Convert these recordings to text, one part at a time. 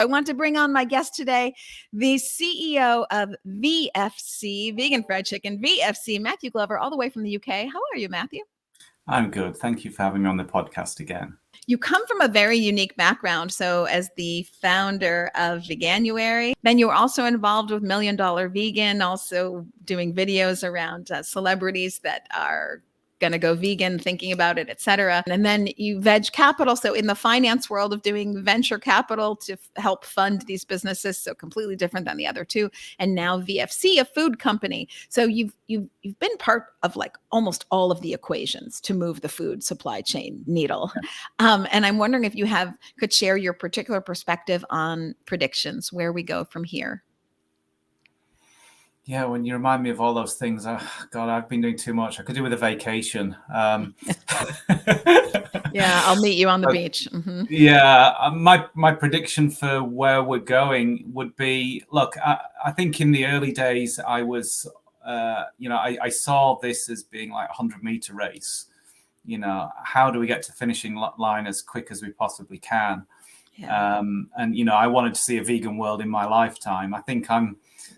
I want to bring on my guest today, the CEO of VFC, Vegan Fried Chicken, VFC, Matthew Glover, all the way from the UK. How are you, Matthew? I'm good. Thank you for having me on the podcast again. You come from a very unique background. So as the founder of Veganuary, then you were also involved with $1 Million Vegan, also doing videos around celebrities that are going to go vegan, thinking about it, et cetera. And then you Veg Capital. So in the finance world of doing venture capital to help fund these businesses. So completely different than the other two. And now VFC, a food company. So you've been part of like almost all of the equations to move the food supply chain needle. And I'm wondering if you could share your particular perspective on predictions, where we go from here. Yeah, when you remind me of all those things, God, I've been doing too much. I could do with a vacation. Yeah, I'll meet you on the beach. Mm-hmm. Yeah, my prediction for where we're going would be, look, I think in the early days, I was, I saw this as being like a 100-meter race. How do we get to the finishing line as quick as we possibly can? Yeah. And I wanted to see a vegan world in my lifetime. I think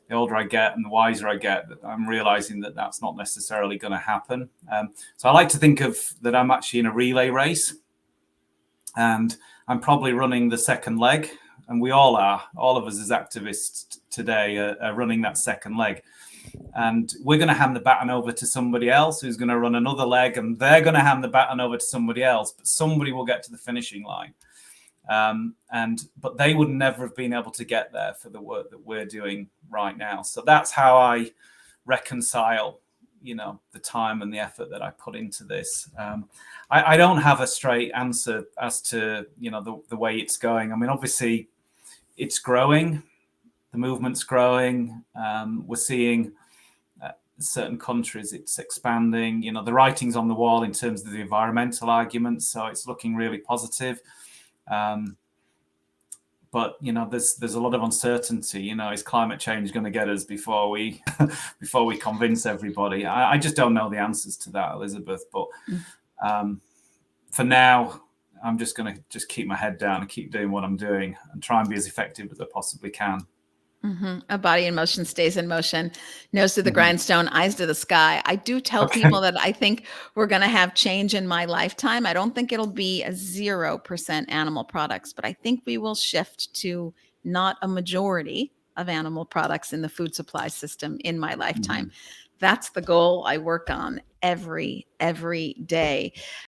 the older I get and the wiser I get, I'm realizing that that's not necessarily going to happen. So I like to think of that I'm actually in a relay race, and I'm probably running the second leg, and we all are. All of us as activists today are running that second leg. And we're going to hand the baton over to somebody else who's going to run another leg, and they're going to hand the baton over to somebody else, but somebody will get to the finishing line. But they would never have been able to get there for the work that we're doing right now. So that's how I reconcile, the time and the effort that I put into this. I don't have a straight answer as to, the way it's going. I mean, obviously it's growing. The movement's growing. We're seeing certain countries, it's expanding. The writing's on the wall in terms of the environmental arguments. So it's looking really positive. But there's a lot of uncertainty. Is climate change going to get us before we convince everybody? I just don't know the answers to that, Elizabeth. But for now, I'm just going to keep my head down and keep doing what I'm doing and try and be as effective as I possibly can. Mm-hmm. A body in motion stays in motion, nose to the grindstone, eyes to the sky. I do tell people that I think we're going to have change in my lifetime. I don't think it'll be a 0% animal products, but I think we will shift to not a majority of animal products in the food supply system in my lifetime. That's the goal I work on every day.